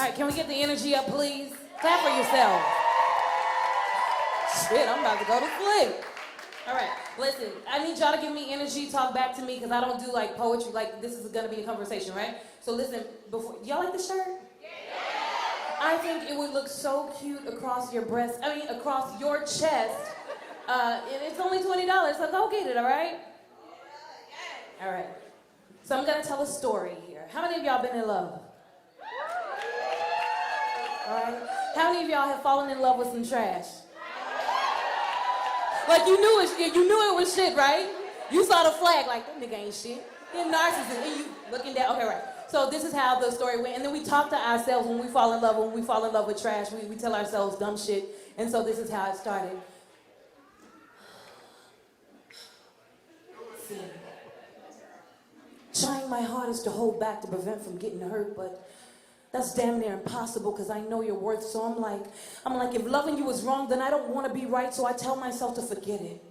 right, can we get the energy up, please? Clap for yourself. Shit, I'm about to go to sleep. All right, listen, I need y'all to give me energy, talk back to me, because I don't do like poetry, like this is gonna be a conversation, right? So listen, before, y'all like this shirt? Yeah. I think it would look so cute across your breast, across your chest. It's only $20, so go get it, all right? All right, so I'm gonna tell a story here. How many of y'all been in love? All right, how many of y'all have fallen in love with some trash? Like you knew it was shit, right? You saw the flag, like that nigga ain't shit. You're narcissist, and you looking down. Okay, right. So this is how the story went, and then we talk to ourselves when we fall in love. When we fall in love with trash, we tell ourselves dumb shit, and so this is how it started. See, trying my hardest to hold back to prevent from getting hurt, but that's damn near impossible because I know your worth. So I'm like, if loving you is wrong, then I don't want to be right. So I tell myself to forget it.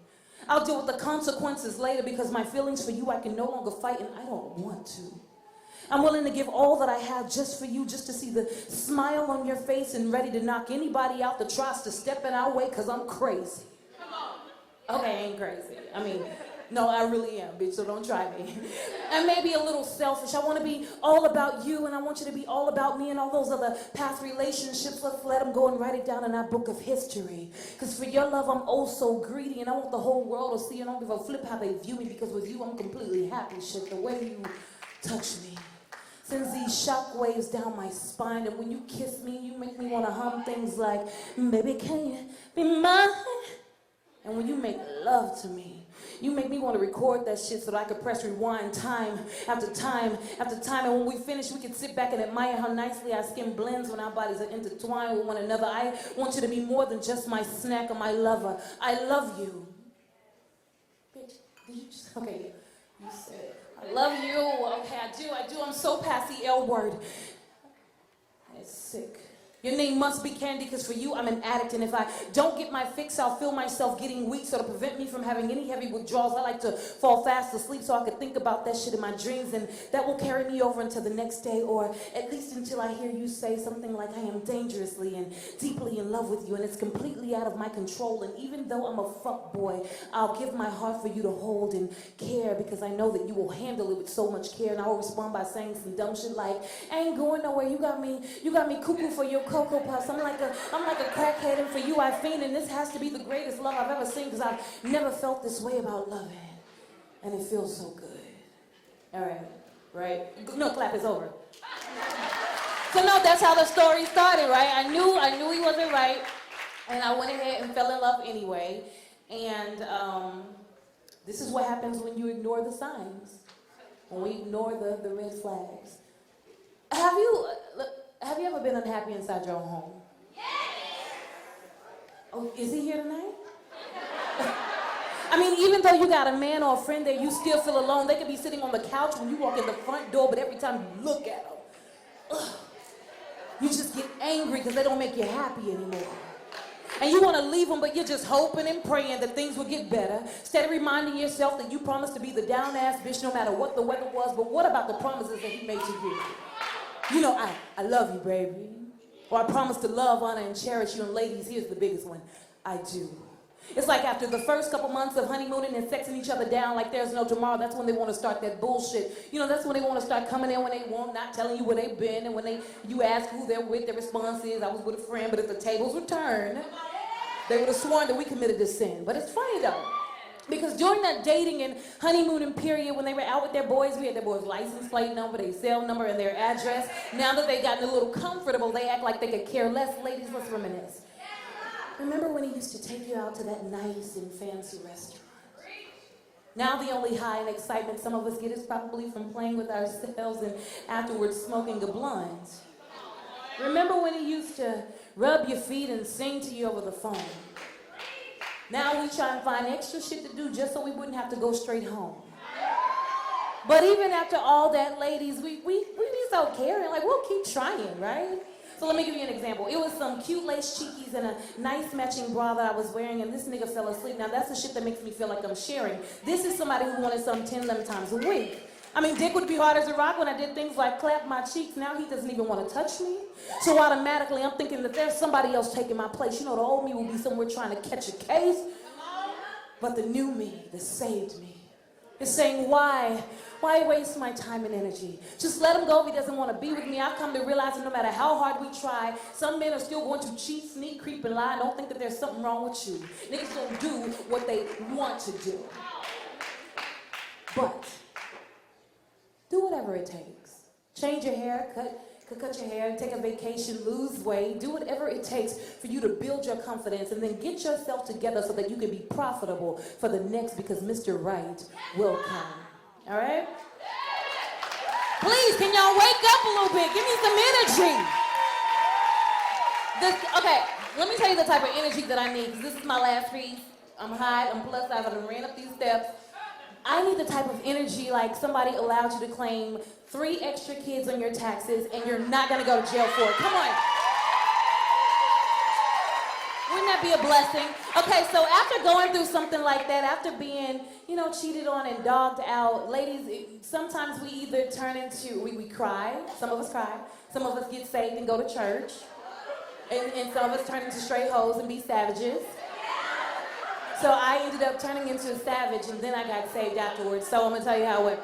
I'll deal with the consequences later because my feelings for you I can no longer fight and I don't want to. I'm willing to give all that I have just for you, just to see the smile on your face and ready to knock anybody out that tries to step in our way because I'm crazy. Come on. Okay, I ain't crazy. No, I really am, bitch, so don't try me. And maybe a little selfish. I want to be all about you, and I want you to be all about me and all those other past relationships. Let's let them go and write it down in our book of history. Because for your love, I'm oh so greedy, and I want the whole world to see, and I don't give a flip how they view me, because with you, I'm completely happy, shit. The way you touch me sends these shock waves down my spine, and when you kiss me, you make me want to hum things like, baby, can you be mine? And when you make love to me, you make me want to record that shit so that I could press rewind time after time after time. And when we finish, we can sit back and admire how nicely our skin blends when our bodies are intertwined with one another. I want you to be more than just my snack or my lover. I love you. Bitch, did you just, okay, you said, I love you. Okay, I do. I'm so past the L word. It's sick. Your name must be Candy, because for you, I'm an addict, and if I don't get my fix, I'll feel myself getting weak, so to prevent me from having any heavy withdrawals, I like to fall fast asleep so I could think about that shit in my dreams, and that will carry me over until the next day, or at least until I hear you say something like, I am dangerously and deeply in love with you, and it's completely out of my control, and even though I'm a fuck boy, I'll give my heart for you to hold and care, because I know that you will handle it with so much care, and I will respond by saying some dumb shit like, I ain't going nowhere, you got me cuckoo for your Cocoa Puffs. I'm like a crackhead, and for you I fiend, and this has to be the greatest love I've ever seen, because I've never felt this way about loving, and it feels so good. All right? No, clap, it's over. So no, that's how the story started, right? I knew he wasn't right, and I went ahead and fell in love anyway, and this is what happens when you ignore the signs, when we ignore the red flags. Have you ever been unhappy inside your own home? Yes! Oh, is he here tonight? Even though you got a man or a friend there, you still feel alone. They could be sitting on the couch when you walk in the front door, but every time you look at them, you just get angry because they don't make you happy anymore. And you want to leave them, but you're just hoping and praying that things will get better. Instead of reminding yourself that you promised to be the down-ass bitch no matter what the weather was, but what about the promises that he made to you? You know, I love you, baby. Or I promise to love, honor, and cherish you. And ladies, here's the biggest one. I do. It's like after the first couple months of honeymooning and sexing each other down like there's no tomorrow, that's when they want to start that bullshit. You know, that's when they want to start coming in when they want, not telling you where they've been. And when you ask who they're with, their response is, I was with a friend, but if the tables were turned, they would have sworn that we committed this sin. But it's funny, though. Because during that dating and honeymooning period, when they were out with their boys, we had their boys' license plate number, their cell number, and their address. Now that they've gotten a little comfortable, they act like they could care less. Ladies, let's reminisce. Remember when he used to take you out to that nice and fancy restaurant? Now the only high and excitement some of us get is probably from playing with ourselves and afterwards smoking a blunt. Remember when he used to rub your feet and sing to you over the phone? Now we try and find extra shit to do just so we wouldn't have to go straight home. But even after all that, ladies, we be so caring. Like, we'll keep trying, right? So let me give you an example. It was some cute lace cheekies and a nice matching bra that I was wearing, and this nigga fell asleep. Now, that's the shit that makes me feel like I'm sharing. This is somebody who wanted some 10, 11 times a week. I mean, dick would be hard as a rock when I did things like clap my cheeks. Now he doesn't even want to touch me. So automatically I'm thinking that there's somebody else taking my place. You know, the old me will be somewhere trying to catch a case. But the new me that saved me is saying, why waste my time and energy? Just let him go if he doesn't want to be with me. I've come to realize that no matter how hard we try, some men are still going to cheat, sneak, creep, and lie. Don't think that there's something wrong with you. Niggas don't do what they want to do. But do whatever it takes. Change your hair, cut your hair, take a vacation, lose weight, do whatever it takes for you to build your confidence and then get yourself together so that you can be profitable for the next, because Mr. Right will come. All right? Please, can y'all wake up a little bit? Give me some energy. Okay, let me tell you the type of energy that I need, because this is my last piece. I'm high, I'm plus size, I done ran up these steps. I need the type of energy like somebody allowed you to claim 3 extra kids on your taxes and you're not gonna go to jail for it. Come on. Wouldn't that be a blessing? Okay, so after going through something like that, after being, you know, cheated on and dogged out, ladies, sometimes we either turn into, we cry, some of us cry, some of us get saved and go to church, and some of us turn into straight hoes and be savages. So I ended up turning into a savage, and then I got saved afterwards. So I'm gonna tell you how it went.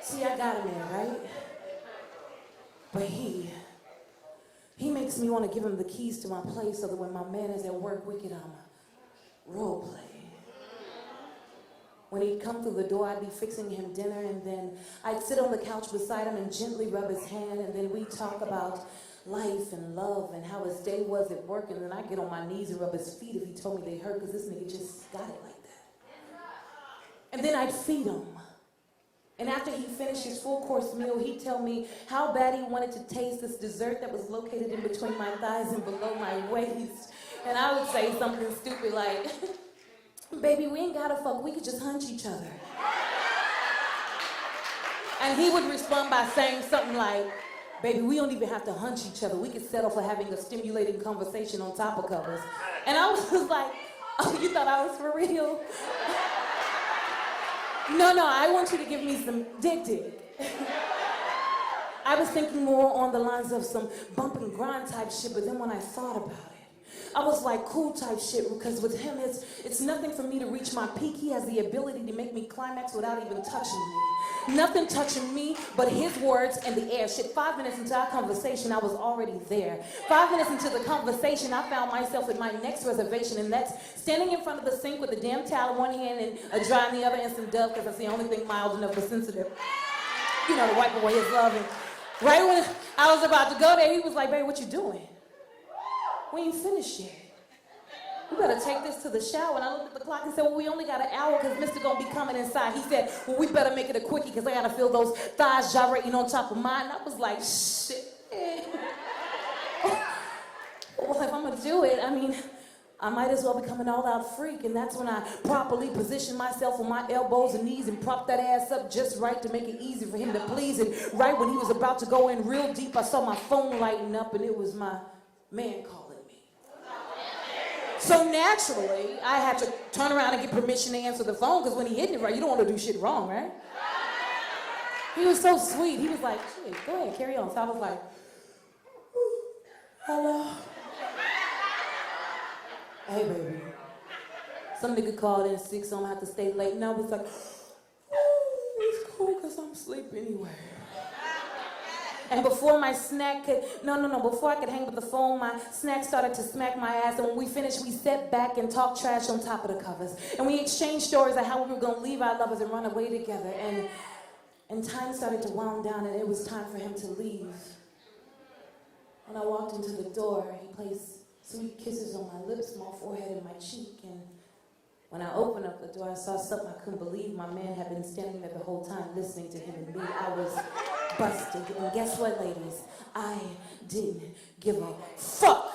See, I got a man, right? But he makes me want to give him the keys to my place so that when my man is at work wicked, I'm role play. When he'd come through the door, I'd be fixing him dinner, and then I'd sit on the couch beside him and gently rub his hand, and then we'd talk about life and love and how his day was at work, and then I'd get on my knees and rub his feet if he told me they hurt, because this nigga just got it like that. And then I'd feed him. And after he finished his full-course meal, he'd tell me how bad he wanted to taste this dessert that was located in between my thighs and below my waist. And I would say something stupid like, baby, we ain't gotta fuck, we could just hunch each other. And he would respond by saying something like, baby, we don't even have to hunch each other. We could settle for having a stimulating conversation on top of covers. And I was like, oh, you thought I was for real? No, I want you to give me some dick. I was thinking more on the lines of some bump and grind type shit, but then when I thought about it, I was like cool type shit, because with him, it's nothing for me to reach my peak. He has the ability to make me climax without even touching me. Nothing touching me but his words and the air. Shit, 5 minutes into our conversation, I was already there. 5 minutes into the conversation, I found myself at my next reservation, and that's standing in front of the sink with a damn towel in one hand and a dry in the other, and some Dove, because that's the only thing mild enough for sensitive. You know, to wipe away his love. And right when I was about to go there, he was like, babe, what you doing? We ain't finished yet. We better take this to the shower. And I looked at the clock and said, well, we only got an hour because Mr. gonna be coming inside. He said, well, we better make it a quickie because I gotta feel those thighs gyrating on top of mine. And I was like, shit. Well, if I'm gonna do it, I mean, I might as well become an all-out freak. And that's when I properly positioned myself on my elbows and knees and propped that ass up just right to make it easy for him to please. And right when he was about to go in real deep, I saw my phone lighting up, and it was my man calling. So naturally, I had to turn around and get permission to answer the phone, because when he hitting it right, you don't want to do shit wrong, right? He was so sweet. He was like, shit, go ahead, carry on. So I was like, hello? Hey, baby. Some nigga called in sick, so I'm gonna have to stay late. And I was like, oh, it's cool, because I'm asleep anyway. And before my snack could, before I could hang up the phone, my snack started to smack my ass. And when we finished, we sat back and talked trash on top of the covers. And we exchanged stories of how we were going to leave our lovers and run away together. And time started to wound down, and it was time for him to leave. When I walked into the door, he placed sweet kisses on my lips, my forehead, and my cheek. And when I opened up the door, I saw something I couldn't believe. My man had been standing there the whole time listening to him and me. I was busted. And guess what, ladies? I didn't give a fuck.